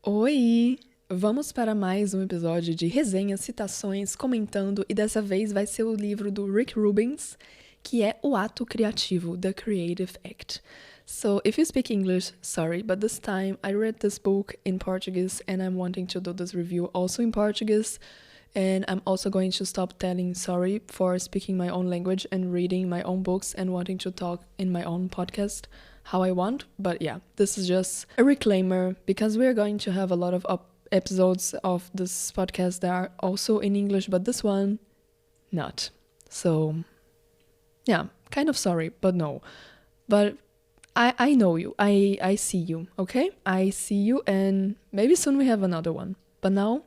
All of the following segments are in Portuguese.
Oi! Vamos para mais um episódio de resenhas, citações, comentando, e dessa vez vai ser o livro do Rick Rubens, que é O Ato Criativo, The Creative Act. So, if you speak English, sorry, but this time I read this book in Portuguese and I'm wanting to do this review also in Portuguese, and I'm also going to stop telling sorry for speaking my own language and reading my own books and wanting to talk in my own podcast how I want. But yeah, this is just a reclaimer because we're going to have a lot of episodes of this podcast that are also in English, but this one, not. So, yeah, kind of sorry, but no. But I know you. I see you, okay? I see you and maybe soon we have another one. But now,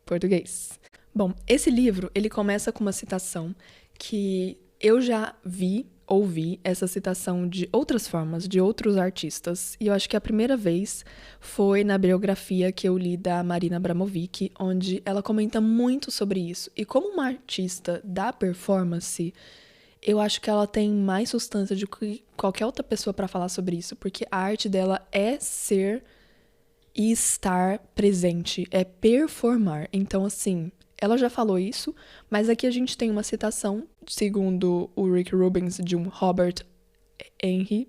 português. Bom, esse livro, ele começa com uma citação que eu já ouvi essa citação de outras formas, de outros artistas, e eu acho que a primeira vez foi na biografia que eu li da Marina Abramovic, onde ela comenta muito sobre isso. E como uma artista da performance, eu acho que ela tem mais substância do que qualquer outra pessoa para falar sobre isso, porque a arte dela é ser e estar presente, é performar. Então, assim, ela já falou isso, mas aqui a gente tem uma citação, segundo o Rick Rubens, de um Robert Henry,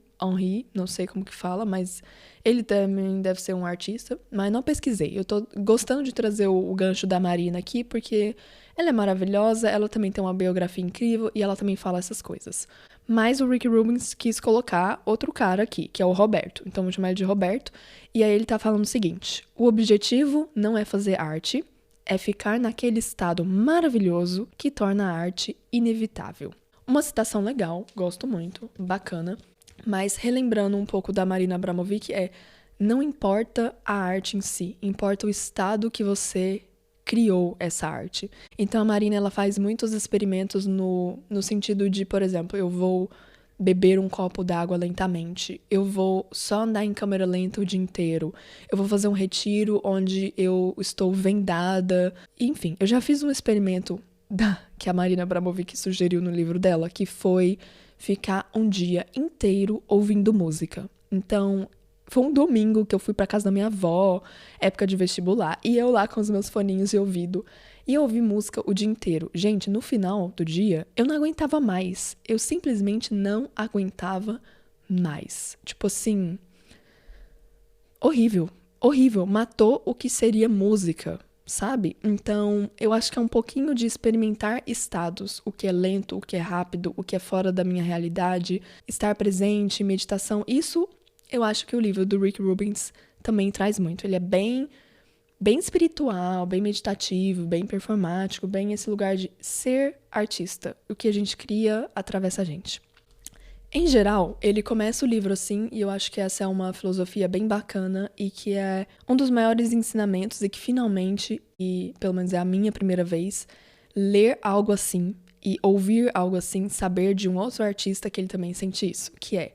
não sei como que fala, mas ele também deve ser um artista, mas não pesquisei. Eu tô gostando de trazer o gancho da Marina aqui, porque ela é maravilhosa, ela também tem uma biografia incrível e ela também fala essas coisas. Mas o Rick Rubens quis colocar outro cara aqui, que é o Roberto. Então vou chamar ele de Roberto. E aí ele tá falando o seguinte: o objetivo não é fazer arte, é ficar naquele estado maravilhoso que torna a arte inevitável. Uma citação legal, gosto muito, bacana. Mas relembrando um pouco da Marina Abramovic, não importa a arte em si, importa o estado que você criou essa arte. Então a Marina, ela faz muitos experimentos no sentido de, por exemplo, eu vou beber um copo d'água lentamente, eu vou só andar em câmera lenta o dia inteiro, eu vou fazer um retiro onde eu estou vendada. Enfim, eu já fiz um experimento que a Marina Abramovic sugeriu no livro dela, que foi ficar um dia inteiro ouvindo música. Então, foi um domingo que eu fui pra casa da minha avó, época de vestibular, e eu lá com os meus foninhos de ouvido, e eu ouvi música o dia inteiro. Gente, no final do dia, eu não aguentava mais. Eu simplesmente não aguentava mais. Tipo assim, horrível, horrível. Matou o que seria música, sabe? Então, eu acho que é um pouquinho de experimentar estados, o que é lento, o que é rápido, o que é fora da minha realidade, estar presente, meditação. Isso eu acho que o livro do Rick Rubens também traz muito. Ele é bem espiritual, bem meditativo, bem performático, bem esse lugar de ser artista. O que a gente cria atravessa a gente. Em geral, ele começa o livro assim, e eu acho que essa é uma filosofia bem bacana e que é um dos maiores ensinamentos, e que finalmente, e pelo menos é a minha primeira vez, ler algo assim e ouvir algo assim, saber de um outro artista que ele também sente isso, que é: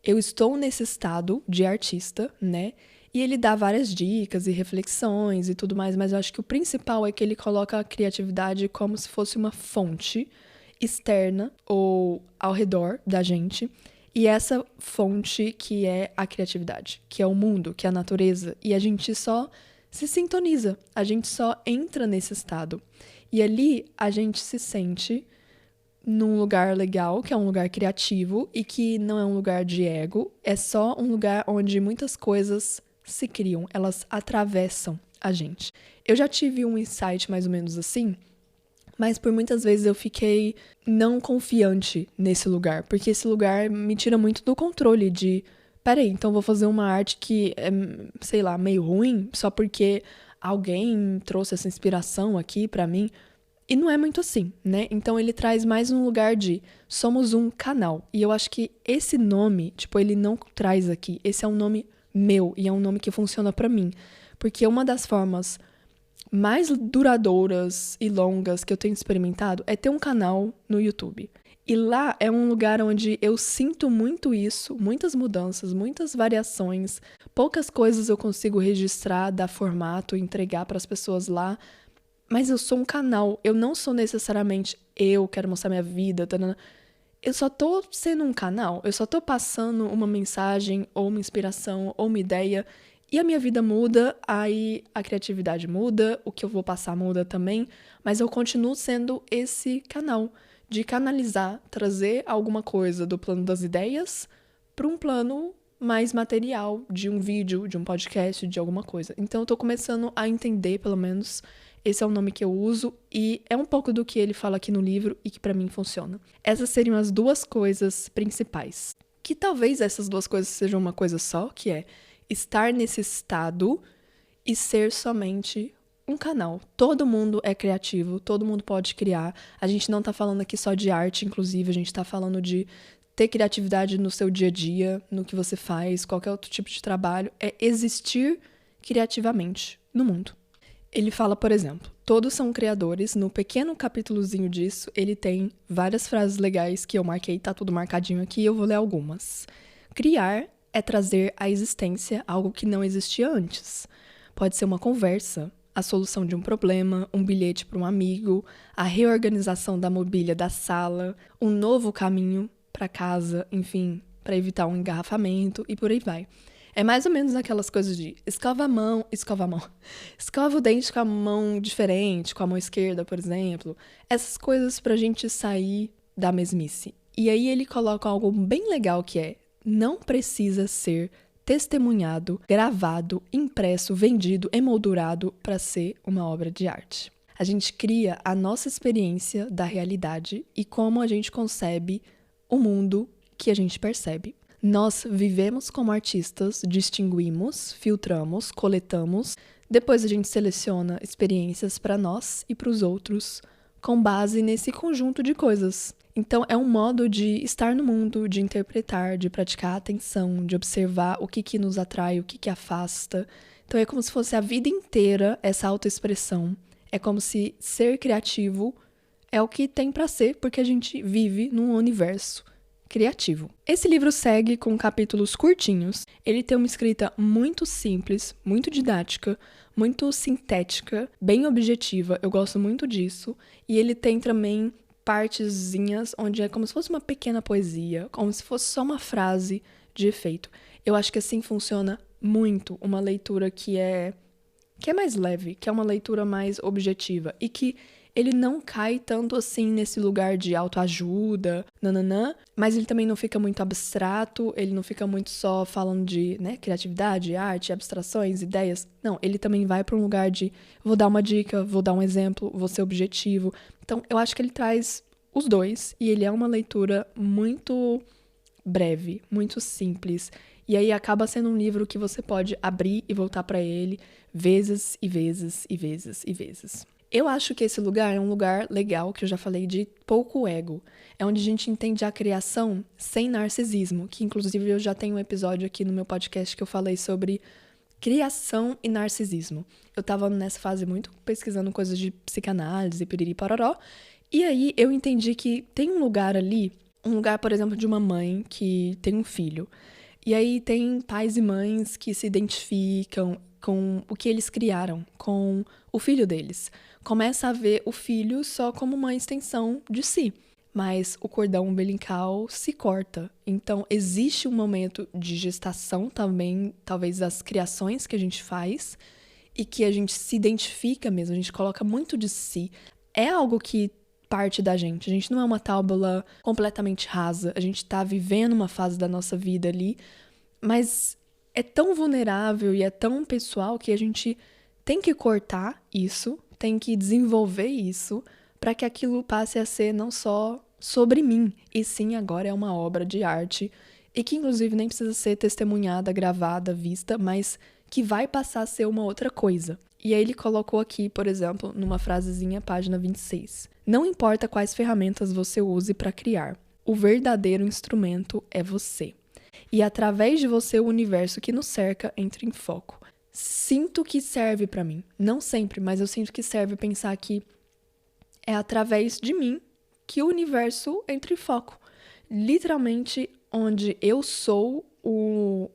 eu estou nesse estado de artista, né? E ele dá várias dicas e reflexões e tudo mais, mas eu acho que o principal é que ele coloca a criatividade como se fosse uma fonte externa ou ao redor da gente. E essa fonte que é a criatividade, que é o mundo, que é a natureza. E a gente só se sintoniza, a gente só entra nesse estado. E ali a gente se sente num lugar legal, que é um lugar criativo e que não é um lugar de ego, é só um lugar onde muitas coisas se criam, elas atravessam a gente. Eu já tive um insight mais ou menos assim, mas por muitas vezes eu fiquei não confiante nesse lugar, porque esse lugar me tira muito do controle de, peraí, então vou fazer uma arte que é, sei lá, meio ruim, só porque alguém trouxe essa inspiração aqui pra mim. E não é muito assim, né? Então ele traz mais um lugar de somos um canal. E eu acho que esse nome, tipo, ele não traz aqui. Esse é um nome meu e é um nome que funciona pra mim. Porque uma das formas mais duradouras e longas que eu tenho experimentado é ter um canal no YouTube. E lá é um lugar onde eu sinto muito isso, muitas mudanças, muitas variações. Poucas coisas eu consigo registrar, dar formato, entregar para as pessoas lá. Mas eu sou um canal, eu não sou necessariamente eu quero mostrar minha vida, tarana. Eu só tô sendo um canal, eu só tô passando uma mensagem, ou uma inspiração, ou uma ideia, E a minha vida muda, aí a criatividade muda, o que eu vou passar muda também, mas eu continuo sendo esse canal de canalizar, trazer alguma coisa do plano das ideias para um plano mais material, de um vídeo, de um podcast, de alguma coisa. Então eu tô começando a entender, pelo menos, esse é o nome que eu uso, e é um pouco do que ele fala aqui no livro e que pra mim funciona. Essas seriam as duas coisas principais. Que talvez essas duas coisas sejam uma coisa só, que é estar nesse estado e ser somente um canal. Todo mundo é criativo, todo mundo pode criar. A gente não tá falando aqui só de arte, inclusive, a gente tá falando de ter criatividade no seu dia a dia, no que você faz, qualquer outro tipo de trabalho. É existir criativamente no mundo. Ele fala, por exemplo, todos são criadores. No pequeno capítulozinho disso, ele tem várias frases legais que eu marquei, tá tudo marcadinho aqui, eu vou ler algumas. Criar é trazer à existência algo que não existia antes. Pode ser uma conversa, a solução de um problema, um bilhete para um amigo, a reorganização da mobília da sala, um novo caminho para casa, enfim, para evitar um engarrafamento e por aí vai. É mais ou menos aquelas coisas de escova o dente com a mão diferente, com a mão esquerda, por exemplo. Essas coisas pra gente sair da mesmice. E aí ele coloca algo bem legal que é: não precisa ser testemunhado, gravado, impresso, vendido, emoldurado para ser uma obra de arte. A gente cria a nossa experiência da realidade e como a gente concebe o mundo que a gente percebe. Nós vivemos como artistas, distinguimos, filtramos, coletamos, depois a gente seleciona experiências para nós e para os outros com base nesse conjunto de coisas. Então é um modo de estar no mundo, de interpretar, de praticar atenção, de observar o que nos atrai, o que afasta. Então é como se fosse a vida inteira essa autoexpressão. É como se ser criativo é o que tem para ser, porque a gente vive num universo criativo. Esse livro segue com capítulos curtinhos. Ele tem uma escrita muito simples, muito didática, muito sintética, bem objetiva. Eu gosto muito disso. E ele tem também partezinhas onde é como se fosse uma pequena poesia, como se fosse só uma frase de efeito. Eu acho que assim funciona muito uma leitura que é mais leve, que é uma leitura mais objetiva e que ele não cai tanto assim nesse lugar de autoajuda, mas ele também não fica muito abstrato, ele não fica muito só falando de, criatividade, arte, abstrações, ideias. Não, ele também vai para um lugar de vou dar uma dica, vou dar um exemplo, vou ser objetivo. Então, eu acho que ele traz os dois e ele é uma leitura muito breve, muito simples. E aí acaba sendo um livro que você pode abrir e voltar para ele vezes e vezes e vezes e vezes. Eu acho que esse lugar é um lugar legal, que eu já falei, de pouco ego. É onde a gente entende a criação sem narcisismo, que inclusive eu já tenho um episódio aqui no meu podcast que eu falei sobre criação e narcisismo. Eu tava nessa fase muito pesquisando coisas de psicanálise, piriri pororó, e aí eu entendi que tem um lugar ali, um lugar, por exemplo, de uma mãe que tem um filho. E aí tem pais e mães que se identificam com o que eles criaram, com o filho deles. Começa a ver o filho só como uma extensão de si, mas o cordão umbilical se corta. Então, existe um momento de gestação também, talvez das criações que a gente faz, e que a gente se identifica mesmo, a gente coloca muito de si. É algo que parte da gente, a gente não é uma tábula completamente rasa, a gente tá vivendo uma fase da nossa vida ali, mas é tão vulnerável e é tão pessoal que a gente tem que cortar isso, tem que desenvolver isso para que aquilo passe a ser não só sobre mim, e sim agora é uma obra de arte e que inclusive nem precisa ser testemunhada, gravada, vista, mas que vai passar a ser uma outra coisa. E aí ele colocou aqui, por exemplo, numa frasezinha, página 26. Não importa quais ferramentas você use para criar, o verdadeiro instrumento é você. E através de você o universo que nos cerca entra em foco. Sinto que serve para mim. Não sempre, mas eu sinto que serve pensar que é através de mim que o universo entra em foco. Literalmente, onde eu sou o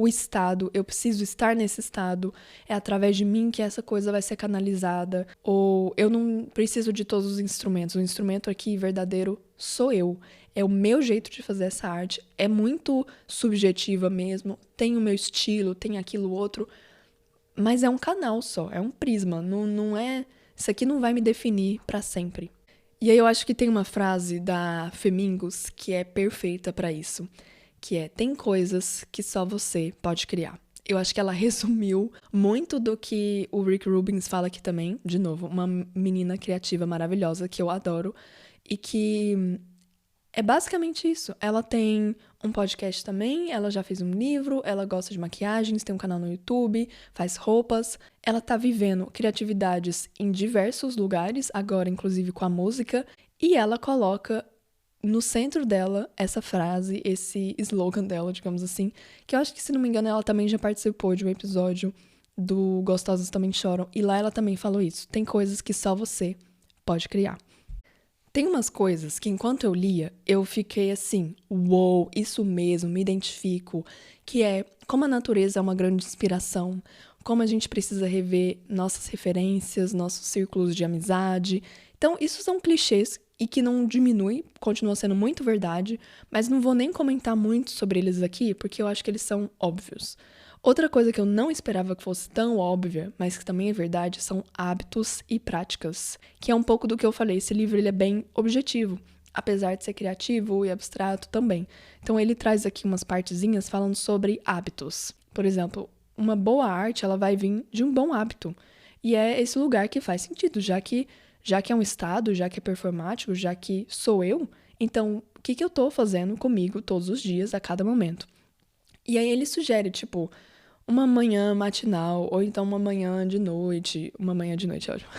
estado, eu preciso estar nesse estado, é através de mim que essa coisa vai ser canalizada, ou eu não preciso de todos os instrumentos, o instrumento aqui verdadeiro sou eu, é o meu jeito de fazer essa arte, é muito subjetiva mesmo, tem o meu estilo, tem aquilo outro, mas é um canal só, é um prisma, não é... Isso aqui não vai me definir pra sempre. E aí eu acho que tem uma frase da Femingos que é perfeita pra isso, que é: tem coisas que só você pode criar. Eu acho que ela resumiu muito do que o Rick Rubin fala aqui também. De novo, uma menina criativa maravilhosa que eu adoro e que é basicamente isso. Ela tem um podcast também, ela já fez um livro, ela gosta de maquiagens, tem um canal no YouTube, faz roupas. Ela tá vivendo criatividades em diversos lugares, agora inclusive com a música, e ela coloca no centro dela essa frase, esse slogan dela, digamos assim, que eu acho que, se não me engano, ela também já participou de um episódio do Gostosos Também Choram, e lá ela também falou isso. Tem coisas que só você pode criar. Tem umas coisas que, enquanto eu lia, eu fiquei assim, uou, isso mesmo, me identifico, que é como a natureza é uma grande inspiração, como a gente precisa rever nossas referências, nossos círculos de amizade. Então, isso são clichês e que não diminui, continua sendo muito verdade, mas não vou nem comentar muito sobre eles aqui, porque eu acho que eles são óbvios. Outra coisa que eu não esperava que fosse tão óbvia, mas que também é verdade, são hábitos e práticas, que é um pouco do que eu falei. Esse livro ele é bem objetivo, apesar de ser criativo e abstrato também. Então ele traz aqui umas partezinhas falando sobre hábitos. Por exemplo, uma boa arte ela vai vir de um bom hábito. E é esse lugar que faz sentido, já que é um estado, já que é performático, já que sou eu, então o que eu tô fazendo comigo todos os dias, a cada momento? E aí ele sugere, tipo, uma manhã matinal, ou então uma manhã de noite. Uma manhã de noite, é ótimo.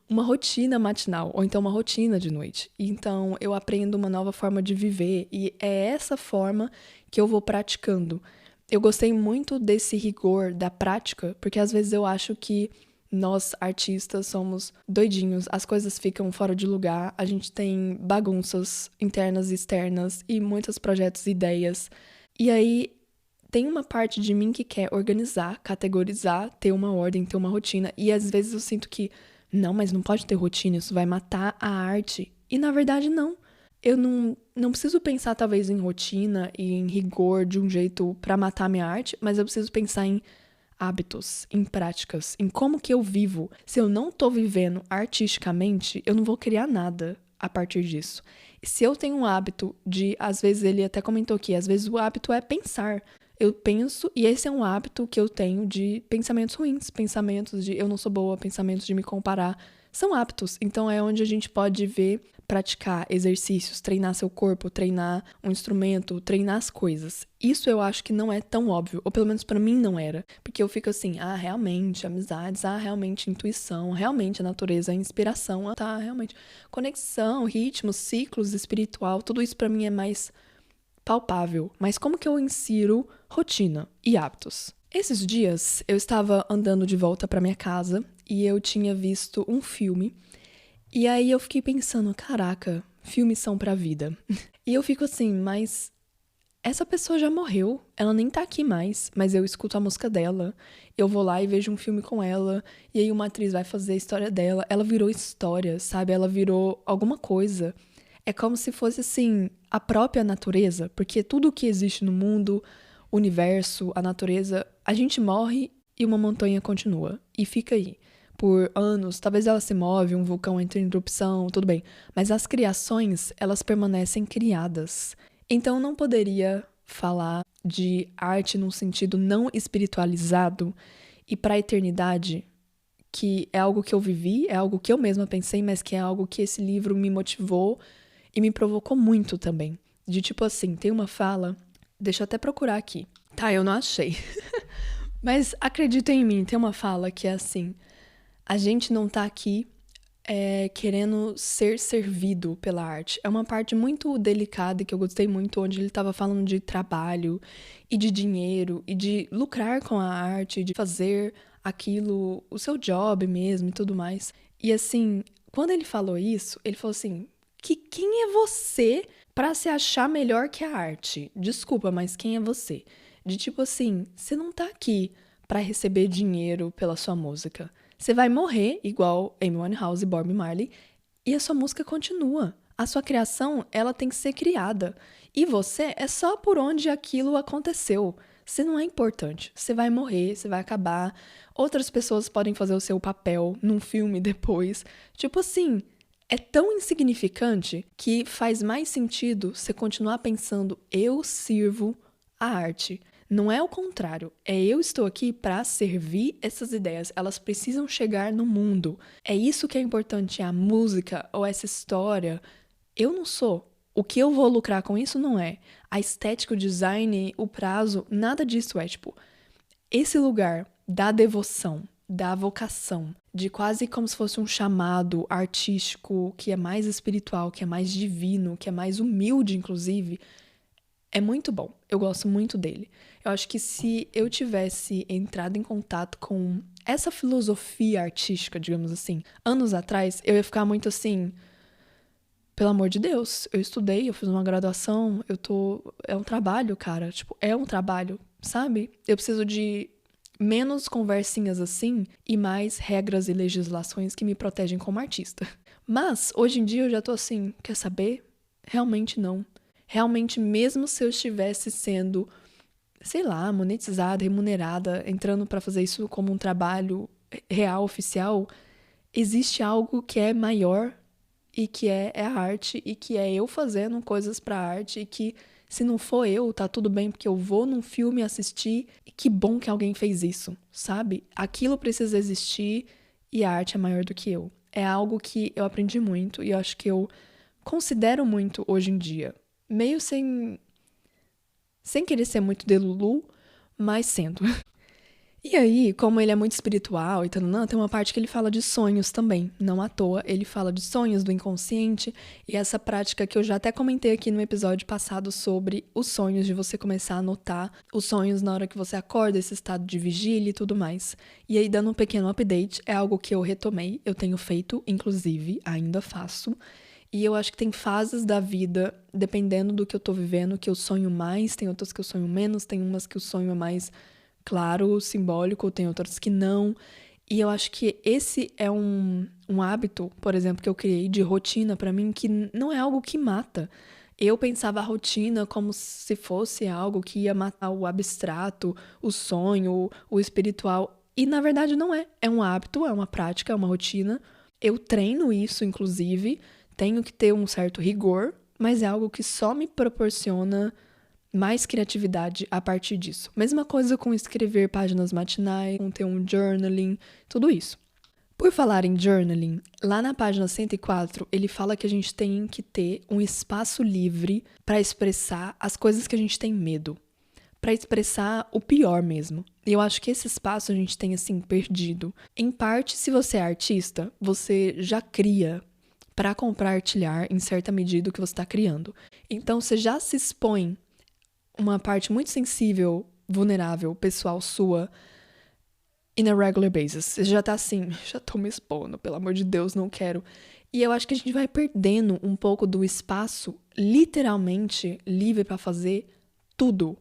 Uma rotina matinal, ou então uma rotina de noite. Então, eu aprendo uma nova forma de viver, e é essa forma que eu vou praticando. Eu gostei muito desse rigor da prática, porque às vezes eu acho que nós, artistas, somos doidinhos, as coisas ficam fora de lugar, a gente tem bagunças internas e externas, e muitos projetos e ideias. E aí, tem uma parte de mim que quer organizar, categorizar, ter uma ordem, ter uma rotina. E às vezes eu sinto que, não, mas não pode ter rotina, isso vai matar a arte. E na verdade não. Eu não preciso pensar talvez em rotina e em rigor de um jeito pra matar a minha arte, mas eu preciso pensar em hábitos, em práticas, em como que eu vivo. Se eu não tô vivendo artisticamente, eu não vou criar nada a partir disso. E se eu tenho um hábito de, às vezes ele até comentou aqui, às vezes o hábito é pensar. Eu penso, e esse é um hábito que eu tenho de pensamentos ruins, pensamentos de eu não sou boa, pensamentos de me comparar. São hábitos, então é onde a gente pode ver, praticar exercícios, treinar seu corpo, treinar um instrumento, treinar as coisas. Isso eu acho que não é tão óbvio, ou pelo menos pra mim não era. Porque eu fico assim, realmente, amizades, realmente, intuição, realmente a natureza, a inspiração, realmente. Conexão, ritmo, ciclos, espiritual, tudo isso pra mim é mais palpável, mas como que eu insiro rotina e hábitos? Esses dias eu estava andando de volta para minha casa e eu tinha visto um filme e aí eu fiquei pensando, caraca, filmes são pra vida. E eu fico assim, mas essa pessoa já morreu, ela nem tá aqui mais, mas eu escuto a música dela, eu vou lá e vejo um filme com ela, e aí uma atriz vai fazer a história dela, ela virou história, sabe? Ela virou alguma coisa. É como se fosse, assim, a própria natureza, porque tudo que existe no mundo, o universo, a natureza, a gente morre e uma montanha continua. E fica aí. Por anos, talvez ela se move, um vulcão entra em erupção, tudo bem. Mas as criações, elas permanecem criadas. Então não poderia falar de arte num sentido não espiritualizado e para a eternidade, que é algo que eu vivi, é algo que eu mesma pensei, mas que é algo que esse livro me motivou e me provocou muito também. De tipo assim, tem uma fala, deixa eu até procurar aqui. Tá, eu não achei. Mas acredita em mim, tem uma fala que é assim, a gente não tá aqui querendo ser servido pela arte. É uma parte muito delicada que eu gostei muito, onde ele tava falando de trabalho e de dinheiro e de lucrar com a arte, de fazer aquilo, o seu job mesmo e tudo mais. E assim, quando ele falou isso, ele falou assim, que quem é você pra se achar melhor que a arte? Desculpa, mas quem é você? De tipo assim, você não tá aqui pra receber dinheiro pela sua música. Você vai morrer igual Amy Winehouse e Bob Marley e a sua música continua. A sua criação, ela tem que ser criada. E você é só por onde aquilo aconteceu. Você não é importante. Você vai morrer, você vai acabar. Outras pessoas podem fazer o seu papel num filme depois. Tipo assim, é tão insignificante que faz mais sentido você continuar pensando, eu sirvo a arte. Não é o contrário, é eu estou aqui para servir essas ideias, elas precisam chegar no mundo. É isso que é importante, a música ou essa história. Eu não sou. O que eu vou lucrar com isso não é. A estética, o design, o prazo, nada disso é, tipo, esse lugar da devoção, da vocação, de quase como se fosse um chamado artístico que é mais espiritual, que é mais divino, que é mais humilde, inclusive, é muito bom. Eu gosto muito dele. Eu acho que se eu tivesse entrado em contato com essa filosofia artística, digamos assim, anos atrás, eu ia ficar muito assim, pelo amor de Deus, eu estudei, eu fiz uma graduação, é um trabalho, cara, tipo, é um trabalho, sabe? Eu preciso de menos conversinhas assim e mais regras e legislações que me protegem como artista. Mas, hoje em dia eu já tô assim, quer saber? Realmente não. Realmente, mesmo se eu estivesse sendo, sei lá, monetizada, remunerada, entrando para fazer isso como um trabalho real, oficial, existe algo que é maior e que é a arte e que é eu fazendo coisas para arte e que se não for eu, tá tudo bem porque eu vou num filme assistir e que bom que alguém fez isso, sabe? Aquilo precisa existir e a arte é maior do que eu. É algo que eu aprendi muito e eu acho que eu considero muito hoje em dia. Meio sem querer ser muito delulu, mas sendo. E aí, como ele é muito espiritual e tal, tem uma parte que ele fala de sonhos também. Não à toa, ele fala de sonhos, do inconsciente, e essa prática que eu já até comentei aqui no episódio passado sobre os sonhos, de você começar a anotar os sonhos na hora que você acorda, esse estado de vigília e tudo mais. E aí, dando um pequeno update, é algo que eu retomei, eu tenho feito, inclusive, ainda faço. E eu acho que tem fases da vida, dependendo do que eu tô vivendo, que eu sonho mais, tem outras que eu sonho menos, tem umas que o sonho é mais claro, simbólico, tem outras que não. E eu acho que esse é um hábito, por exemplo, que eu criei de rotina pra mim, que não é algo que mata. Eu pensava a rotina como se fosse algo que ia matar o abstrato, o sonho, o espiritual. E na verdade não é. É um hábito, é uma prática, é uma rotina. Eu treino isso, inclusive. Tenho que ter um certo rigor, mas é algo que só me proporciona mais criatividade a partir disso. Mesma coisa com escrever páginas matinais, com ter um journaling, tudo isso. Por falar em journaling, lá na página 104, ele fala que a gente tem que ter um espaço livre para expressar as coisas que a gente tem medo. Para expressar o pior mesmo. E eu acho que esse espaço a gente tem, assim, perdido. Em parte, se você é artista, você já cria para compartilhar em certa medida o que você está criando. Então, você já se expõe uma parte muito sensível, vulnerável, pessoal sua, in a regular basis. Você já tá assim, já tô me expondo, pelo amor de Deus, não quero. E eu acho que a gente vai perdendo um pouco do espaço, literalmente, livre para fazer tudo.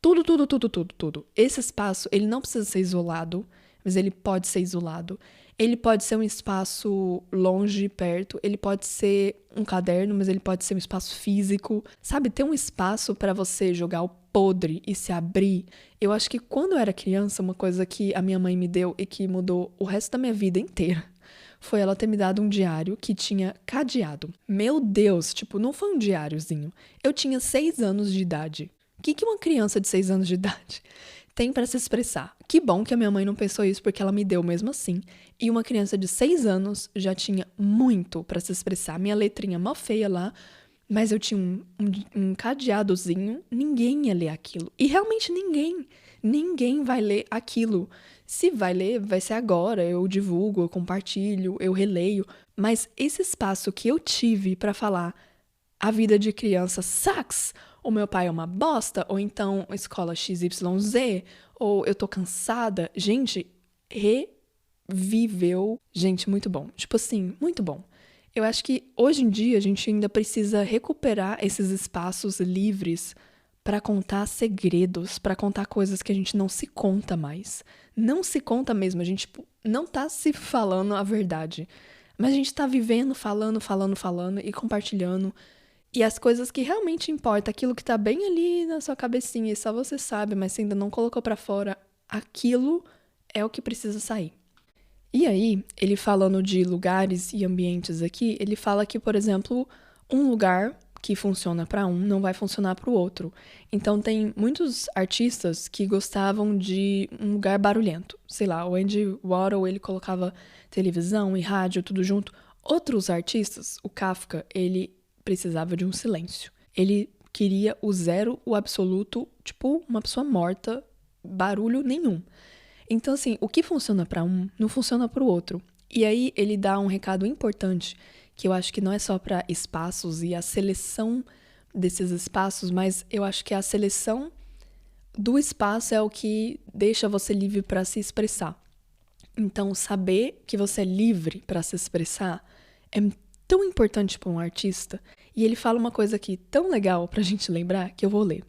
Tudo. Esse espaço, ele não precisa ser isolado, mas ele pode ser isolado. Ele pode ser um espaço longe, perto. Ele pode ser um caderno, mas ele pode ser um espaço físico. Sabe, ter um espaço para você jogar o podre e se abrir. Eu acho que quando eu era criança, uma coisa que a minha mãe me deu e que mudou o resto da minha vida inteira foi ela ter me dado um diário que tinha cadeado. Meu Deus, tipo, não foi um diáriozinho. Eu tinha 6 anos de idade. O que uma criança de 6 anos de idade tem para se expressar? Que bom que a minha mãe não pensou isso, porque ela me deu mesmo assim. E uma criança de 6 anos já tinha muito para se expressar. Minha letrinha mó feia lá, mas eu tinha um cadeadozinho. Ninguém ia ler aquilo. E realmente ninguém vai ler aquilo. Se vai ler, vai ser agora. Eu divulgo, eu compartilho, eu releio. Mas esse espaço que eu tive para falar a vida de criança sucks, o meu pai é uma bosta, ou então escola XYZ, ou eu tô cansada. Gente, reviveu. Gente, muito bom. Tipo assim, muito bom. Eu acho que hoje em dia a gente ainda precisa recuperar esses espaços livres para contar segredos, para contar coisas que a gente não se conta mais. Não se conta mesmo, a gente não tá se falando a verdade. Mas a gente tá vivendo, falando e compartilhando. E as coisas que realmente importam, aquilo que tá bem ali na sua cabecinha e só você sabe, mas você ainda não colocou pra fora, aquilo é o que precisa sair. E aí, ele falando de lugares e ambientes aqui, ele fala que, por exemplo, um lugar que funciona para um não vai funcionar para o outro. Então, tem muitos artistas que gostavam de um lugar barulhento. Sei lá, o Andy Warhol, ele colocava televisão e rádio, tudo junto. Outros artistas, o Kafka, ele precisava de um silêncio. Ele queria o zero, o absoluto, tipo uma pessoa morta, barulho nenhum. Então, assim, o que funciona para um não funciona para o outro. E aí ele dá um recado importante, que eu acho que não é só para espaços e a seleção desses espaços, mas eu acho que a seleção do espaço é o que deixa você livre para se expressar. Então, saber que você é livre para se expressar é tão importante para um artista. E ele fala uma coisa aqui tão legal pra gente lembrar que eu vou ler.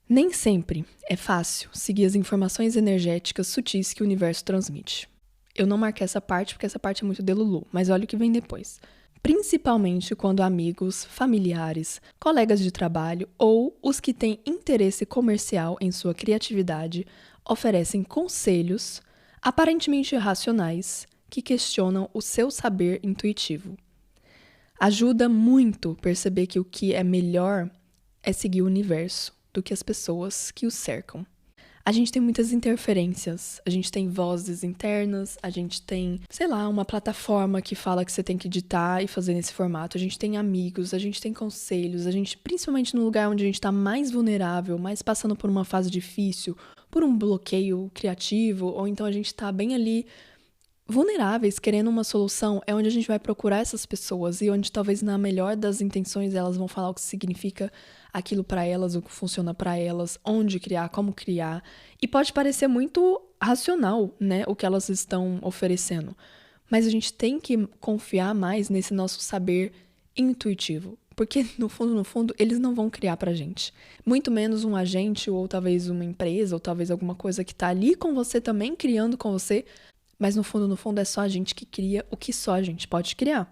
Nem sempre é fácil seguir as informações energéticas sutis que o universo transmite. Eu não marquei essa parte porque essa parte é muito de Lulu, mas olha o que vem depois. Principalmente quando amigos, familiares, colegas de trabalho ou os que têm interesse comercial em sua criatividade oferecem conselhos aparentemente racionais que questionam o seu saber intuitivo. Ajuda muito perceber que o que é melhor é seguir o universo do que as pessoas que o cercam. A gente tem muitas interferências, a gente tem vozes internas, a gente tem, sei lá, uma plataforma que fala que você tem que editar e fazer nesse formato, a gente tem amigos, a gente tem conselhos, a gente, principalmente no lugar onde a gente tá mais vulnerável, mais passando por uma fase difícil, por um bloqueio criativo, ou então a gente tá bem ali vulneráveis, querendo uma solução, é onde a gente vai procurar essas pessoas e onde talvez na melhor das intenções elas vão falar o que significa aquilo pra elas, o que funciona pra elas, onde criar, como criar. E pode parecer muito racional, né, o que elas estão oferecendo. Mas a gente tem que confiar mais nesse nosso saber intuitivo. Porque, no fundo, eles não vão criar pra gente. Muito menos um agente, ou talvez uma empresa, ou talvez alguma coisa que tá ali com você também, criando com você. Mas no fundo, é só a gente que cria o que só a gente pode criar.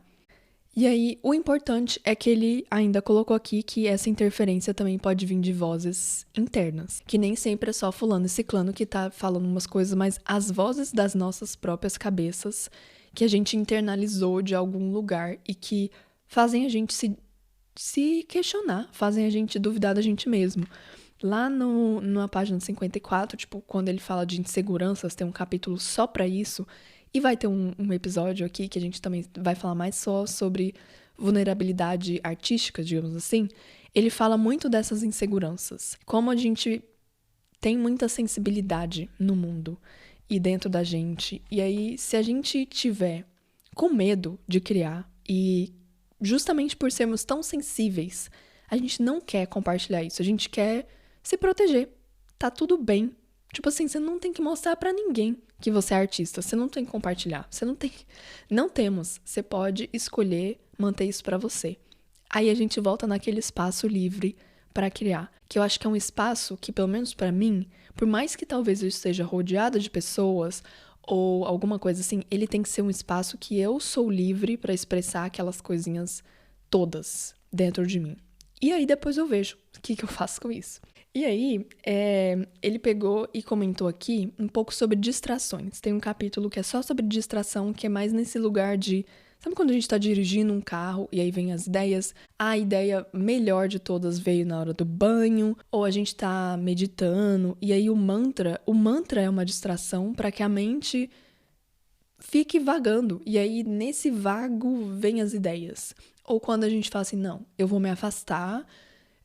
E aí, o importante é que ele ainda colocou aqui que essa interferência também pode vir de vozes internas. Que nem sempre é só fulano e ciclano que tá falando umas coisas, mas as vozes das nossas próprias cabeças que a gente internalizou de algum lugar e que fazem a gente se questionar, fazem a gente duvidar da gente mesmo. Lá na página 54, tipo, quando ele fala de inseguranças, tem um capítulo só pra isso. E vai ter um episódio aqui que a gente também vai falar mais só sobre vulnerabilidade artística, digamos assim. Ele fala muito dessas inseguranças. Como a gente tem muita sensibilidade no mundo e dentro da gente. E aí, se a gente tiver com medo de criar e justamente por sermos tão sensíveis, a gente não quer compartilhar isso. A gente quer se proteger. Tá tudo bem. Tipo assim, você não tem que mostrar pra ninguém que você é artista. Você não tem que compartilhar. Você não tem. Não temos. Você pode escolher manter isso pra você. Aí a gente volta naquele espaço livre pra criar. Que eu acho que é um espaço que, pelo menos pra mim, por mais que talvez eu esteja rodeada de pessoas ou alguma coisa assim, ele tem que ser um espaço que eu sou livre pra expressar aquelas coisinhas todas dentro de mim. E aí depois eu vejo o que eu faço com isso. E aí, ele pegou e comentou aqui um pouco sobre distrações. Tem um capítulo que é só sobre distração, que é mais nesse lugar de... Sabe quando a gente tá dirigindo um carro e aí vem as ideias? A ideia melhor de todas veio na hora do banho, ou a gente tá meditando, e aí o mantra é uma distração para que a mente fique vagando. E aí, nesse vago, vem as ideias. Ou quando a gente fala assim, não, eu vou me afastar,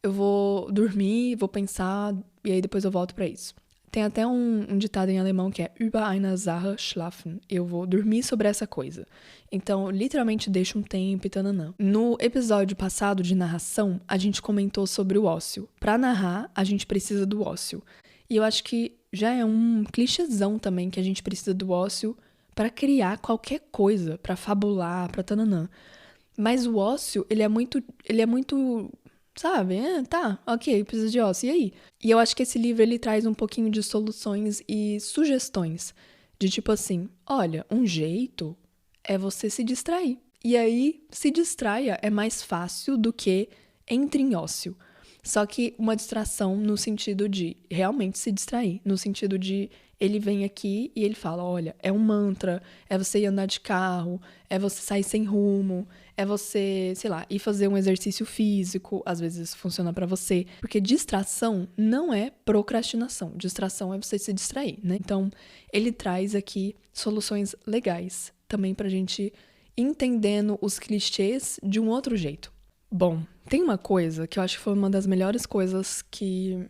eu vou dormir, vou pensar, e aí depois eu volto pra isso. Tem até um ditado em alemão que é über eine Sache schlafen. Eu vou dormir sobre essa coisa. Então, literalmente, deixa um tempo e tananã. No episódio passado de narração, a gente comentou sobre o ócio. Pra narrar, a gente precisa do ócio. E eu acho que já é um clichêzão também que a gente precisa do ócio pra criar qualquer coisa, pra fabular, pra tananã. Mas o ócio, ele é muito sabe? Tá, ok, precisa de ócio, e aí? E eu acho que esse livro, ele traz um pouquinho de soluções e sugestões. De tipo assim, olha, um jeito é você se distrair. E aí, se distraia é mais fácil do que entre em ócio. Só que uma distração no sentido de realmente se distrair. No sentido de ele vem aqui e ele fala, olha, é um mantra, é você ir andar de carro, é você sair sem rumo, é você, sei lá, ir fazer um exercício físico. Às vezes isso funciona pra você. Porque distração não é procrastinação. Distração é você se distrair, né? Então, ele traz aqui soluções legais também pra gente entendendo os clichês de um outro jeito. Bom, tem uma coisa que eu acho que foi uma das melhores coisas que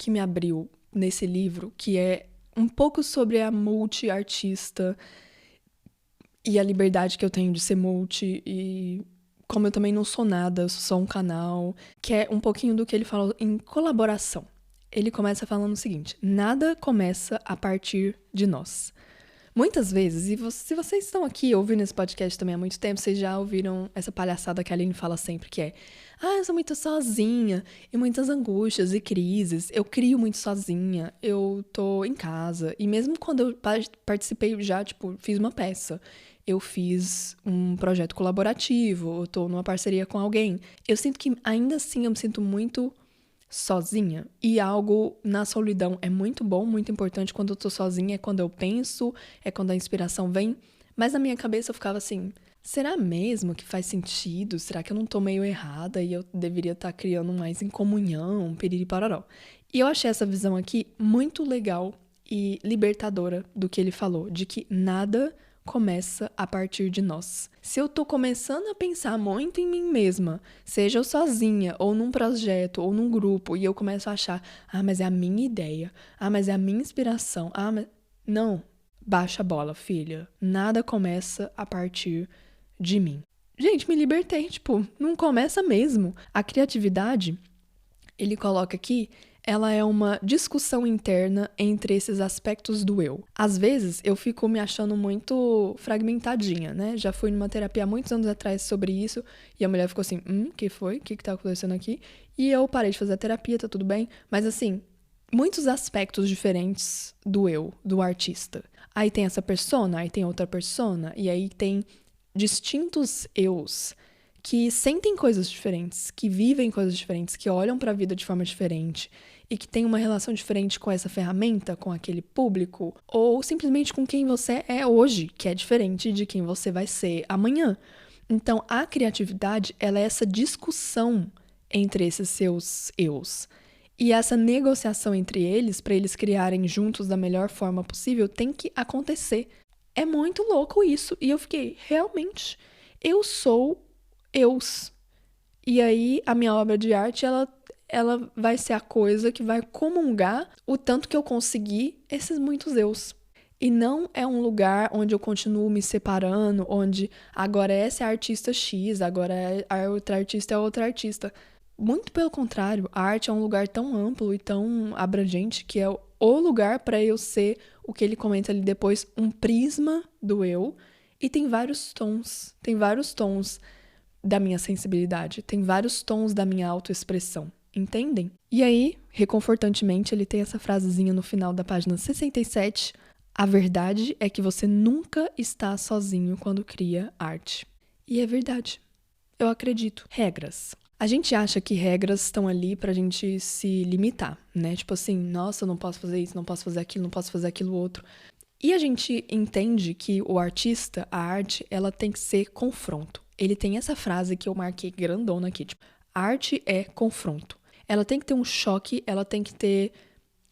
me abriu nesse livro, que é um pouco sobre a multi-artista e a liberdade que eu tenho de ser multi, e como eu também não sou nada, eu sou só um canal, que é um pouquinho do que ele falou em colaboração. Ele começa falando o seguinte: nada começa a partir de nós. Muitas vezes, e se vocês estão aqui ouvindo esse podcast também há muito tempo, vocês já ouviram essa palhaçada que a Aline fala sempre, que é eu sou muito sozinha, e muitas angústias e crises, eu crio muito sozinha, eu tô em casa. E mesmo quando eu participei já, fiz uma peça, eu fiz um projeto colaborativo, eu tô numa parceria com alguém, eu sinto que ainda assim eu me sinto muito sozinha. E algo na solidão é muito bom, muito importante. Quando eu tô sozinha é quando eu penso, é quando a inspiração vem. Mas na minha cabeça eu ficava assim, será mesmo que faz sentido? Será que eu não tô meio errada e eu deveria estar criando mais em comunhão, piriri pararó? E eu achei essa visão aqui muito legal e libertadora do que ele falou, de que nada começa a partir de nós. Se eu tô começando a pensar muito em mim mesma, seja eu sozinha, ou num projeto, ou num grupo, e eu começo a achar, mas é a minha ideia, mas é a minha inspiração, mas... Não, baixa a bola, filha. Nada começa a partir de mim. Gente, me libertei, não começa mesmo. A criatividade, ele coloca aqui, ela é uma discussão interna entre esses aspectos do eu. Às vezes, eu fico me achando muito fragmentadinha, né? Já fui numa terapia há muitos anos atrás sobre isso, e a mulher ficou assim, que foi? O que tá acontecendo aqui? E eu parei de fazer a terapia, tá tudo bem? Mas assim, muitos aspectos diferentes do eu, do artista. Aí tem essa persona, aí tem outra persona, e aí tem distintos eus que sentem coisas diferentes, que vivem coisas diferentes, que olham para a vida de forma diferente e que têm uma relação diferente com essa ferramenta, com aquele público, ou simplesmente com quem você é hoje, que é diferente de quem você vai ser amanhã. Então, a criatividade, ela é essa discussão entre esses seus eus. E essa negociação entre eles, para eles criarem juntos da melhor forma possível, tem que acontecer. É muito louco isso. E eu fiquei, realmente, eu sou eus. E aí, a minha obra de arte, ela vai ser a coisa que vai comungar o tanto que eu consegui esses muitos eus. E não é um lugar onde eu continuo me separando, onde agora essa é a artista X, agora a outra artista é outra artista. Muito pelo contrário, a arte é um lugar tão amplo e tão abrangente que é o lugar para eu ser, o que ele comenta ali depois, um prisma do eu. E tem vários tons da minha sensibilidade, tem vários tons da minha autoexpressão, entendem? E aí, reconfortantemente, ele tem essa frasezinha no final da página 67, a verdade é que você nunca está sozinho quando cria arte. E é verdade. Eu acredito. Regras. A gente acha que regras estão ali pra gente se limitar, né? Tipo assim, nossa, eu não posso fazer isso, não posso fazer aquilo, não posso fazer aquilo outro. E a gente entende que o artista, a arte, ela tem que ser confronto. Ele tem essa frase que eu marquei grandona aqui, arte é confronto. Ela tem que ter um choque, ela tem que ter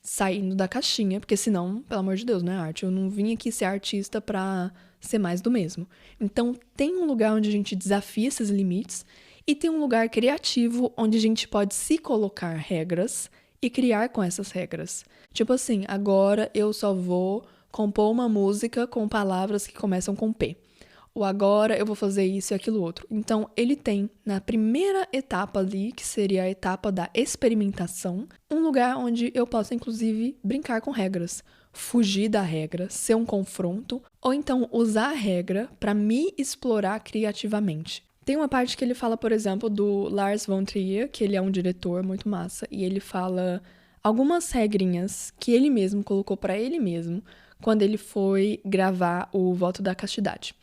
saindo da caixinha, porque senão, pelo amor de Deus, não é arte. Eu não vim aqui ser artista pra ser mais do mesmo. Então, tem um lugar onde a gente desafia esses limites e tem um lugar criativo onde a gente pode se colocar regras e criar com essas regras. Tipo assim, agora eu só vou compor uma música com palavras que começam com P. Ou agora eu vou fazer isso e aquilo outro. Então, ele tem, na primeira etapa ali, que seria a etapa da experimentação, um lugar onde eu posso, inclusive, brincar com regras. Fugir da regra, ser um confronto, ou então usar a regra para me explorar criativamente. Tem uma parte que ele fala, por exemplo, do Lars von Trier, que ele é um diretor muito massa, e ele fala algumas regrinhas que ele mesmo colocou para ele mesmo quando ele foi gravar o Voto da Castidade.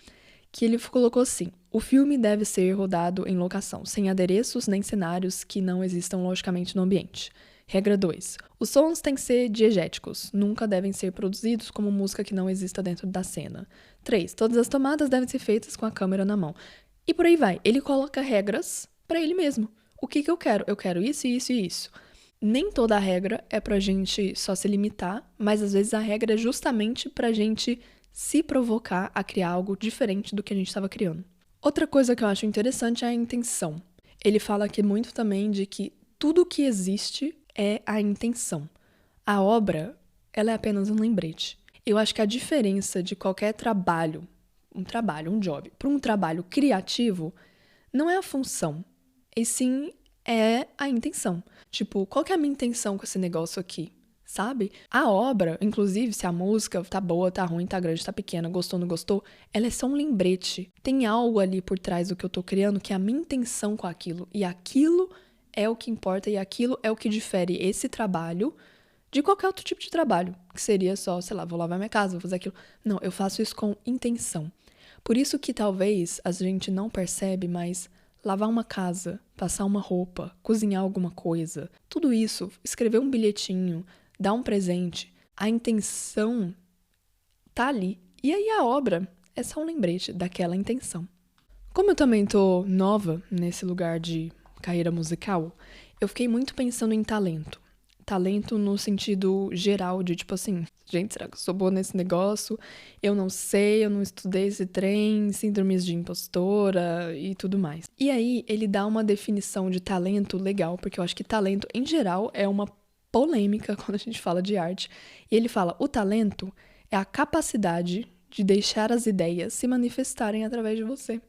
que ele colocou assim: o filme deve ser rodado em locação, sem adereços nem cenários que não existam logicamente no ambiente. Regra 2. Os sons têm que ser diegéticos, nunca devem ser produzidos como música que não exista dentro da cena. 3. Todas as tomadas devem ser feitas com a câmera na mão. E por aí vai. Ele coloca regras pra ele mesmo. O que eu quero? Eu quero isso, isso e isso. Nem toda a regra é pra gente só se limitar, mas às vezes a regra é justamente pra gente se provocar a criar algo diferente do que a gente estava criando. Outra coisa que eu acho interessante é a intenção. Ele fala aqui muito também de que tudo que existe é a intenção. A obra, ela é apenas um lembrete. Eu acho que a diferença de qualquer trabalho, um job, para um trabalho criativo, não é a função, e sim é a intenção. Tipo, qual que é a minha intenção com esse negócio aqui? Sabe? A obra, inclusive, se a música tá boa, tá ruim, tá grande, tá pequena, gostou, não gostou, ela é só um lembrete. Tem algo ali por trás do que eu tô criando que é a minha intenção com aquilo. E aquilo é o que importa e aquilo é o que difere esse trabalho de qualquer outro tipo de trabalho. Que seria só, sei lá, vou lavar minha casa, vou fazer aquilo. Não, eu faço isso com intenção. Por isso que talvez a gente não percebe, mas lavar uma casa, passar uma roupa, cozinhar alguma coisa, tudo isso, escrever um bilhetinho, dar um presente, a intenção tá ali. E aí a obra é só um lembrete daquela intenção. Como eu também tô nova nesse lugar de carreira musical, eu fiquei muito pensando em talento. Talento no sentido geral de, tipo assim, gente, será que eu sou boa nesse negócio? Eu não sei, eu não estudei esse trem, síndromes de impostora e tudo mais. E aí, ele dá uma definição de talento legal, porque eu acho que talento, em geral, é uma polêmica quando a gente fala de arte. E ele fala, o talento é a capacidade de deixar as ideias se manifestarem através de você.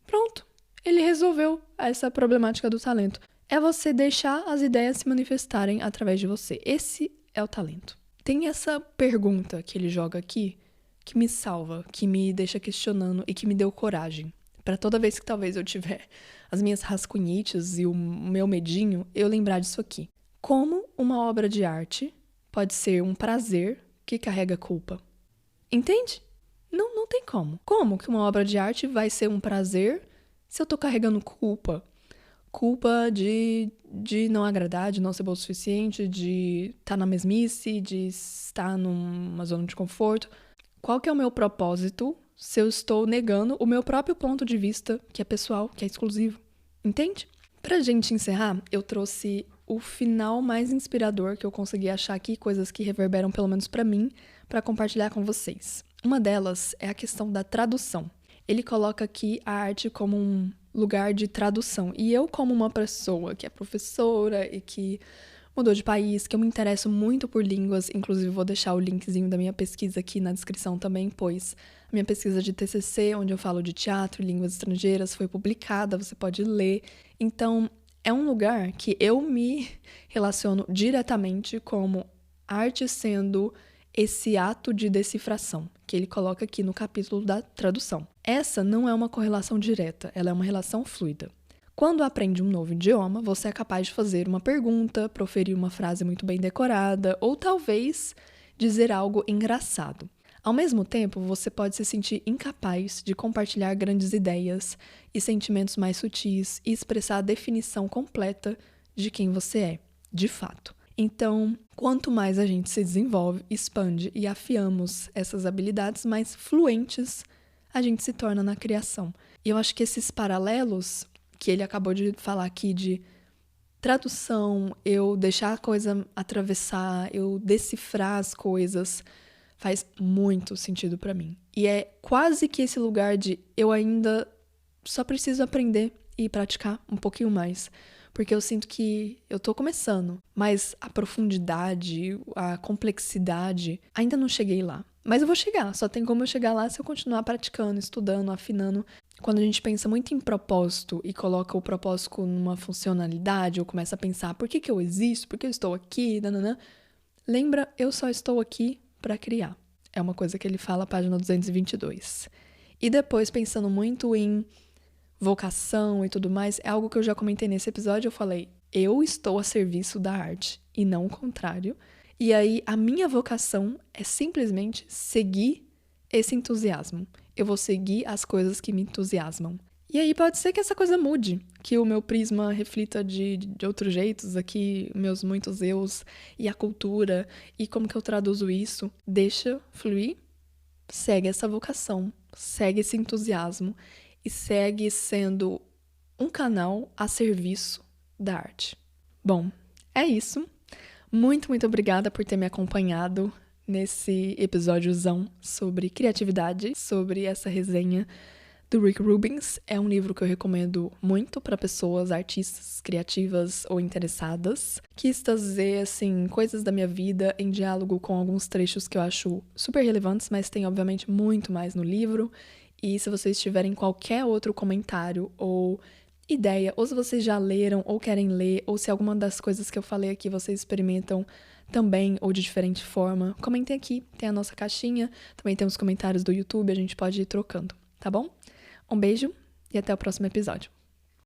Pronto, ele resolveu essa problemática do talento. É você deixar as ideias se manifestarem através de você. Esse é o talento. Tem essa pergunta que ele joga aqui que me salva, que me deixa questionando e que me deu coragem. Para toda vez que talvez eu tiver as minhas rascunhites e o meu medinho, eu lembrar disso aqui. Como uma obra de arte pode ser um prazer que carrega culpa? Entende? Não tem como. Como que uma obra de arte vai ser um prazer se eu tô carregando culpa? Culpa de não agradar, de não ser bom o suficiente, de estar na mesmice, de estar numa zona de conforto. Qual que é o meu propósito se eu estou negando o meu próprio ponto de vista, que é pessoal, que é exclusivo? Entende? Pra gente encerrar, eu trouxe o final mais inspirador que eu consegui achar aqui, coisas que reverberam pelo menos pra mim, pra compartilhar com vocês. Uma delas é a questão da tradução. Ele coloca aqui a arte como um lugar de tradução. E eu, como uma pessoa que é professora e que mudou de país, que eu me interesso muito por línguas, inclusive vou deixar o linkzinho da minha pesquisa aqui na descrição também, pois a minha pesquisa de TCC, onde eu falo de teatro e línguas estrangeiras, foi publicada, você pode ler. Então, é um lugar que eu me relaciono diretamente como arte sendo esse ato de decifração, que ele coloca aqui no capítulo da tradução. Essa não é uma correlação direta, ela é uma relação fluida. Quando aprende um novo idioma, você é capaz de fazer uma pergunta, proferir uma frase muito bem decorada, ou talvez dizer algo engraçado. Ao mesmo tempo, você pode se sentir incapaz de compartilhar grandes ideias e sentimentos mais sutis e expressar a definição completa de quem você é, de fato. Então, quanto mais a gente se desenvolve, expande e afiamos essas habilidades, mais fluentes a gente se torna na criação. E eu acho que esses paralelos que ele acabou de falar aqui de tradução, eu deixar a coisa atravessar, eu decifrar as coisas, faz muito sentido pra mim. E é quase que esse lugar de eu ainda só preciso aprender e praticar um pouquinho mais. Porque eu sinto que eu tô começando, mas a profundidade, a complexidade, ainda não cheguei lá. Mas eu vou chegar, só tem como eu chegar lá se eu continuar praticando, estudando, afinando. Quando a gente pensa muito em propósito e coloca o propósito numa funcionalidade, ou começa a pensar, por que eu existo, por que eu estou aqui, nananã, lembra, eu só estou aqui para criar. É uma coisa que ele fala, página 222. E depois, pensando muito em vocação e tudo mais, é algo que eu já comentei nesse episódio, eu falei, eu estou a serviço da arte e não o contrário. E aí, a minha vocação é simplesmente seguir esse entusiasmo. eu vou seguir as coisas que me entusiasmam. E aí pode ser que essa coisa mude, que o meu prisma reflita de outros jeitos aqui, meus muitos eus e a cultura, e como que eu traduzo isso. Deixa fluir, segue essa vocação, segue esse entusiasmo e segue sendo um canal a serviço da arte. Bom, é isso. Muito, muito obrigada por ter me acompanhado nesse episódiozão sobre criatividade, sobre essa resenha do Rick Rubin. É um livro que eu recomendo muito para pessoas, artistas, criativas ou interessadas. Quis trazer, assim, coisas da minha vida em diálogo com alguns trechos que eu acho super relevantes, mas tem, obviamente, muito mais no livro. E se vocês tiverem qualquer outro comentário ou ideia, ou se vocês já leram ou querem ler, ou se alguma das coisas que eu falei aqui vocês experimentam também ou de diferente forma, comentem aqui, tem a nossa caixinha, também tem os comentários do YouTube, a gente pode ir trocando, tá bom? Um beijo e até o próximo episódio.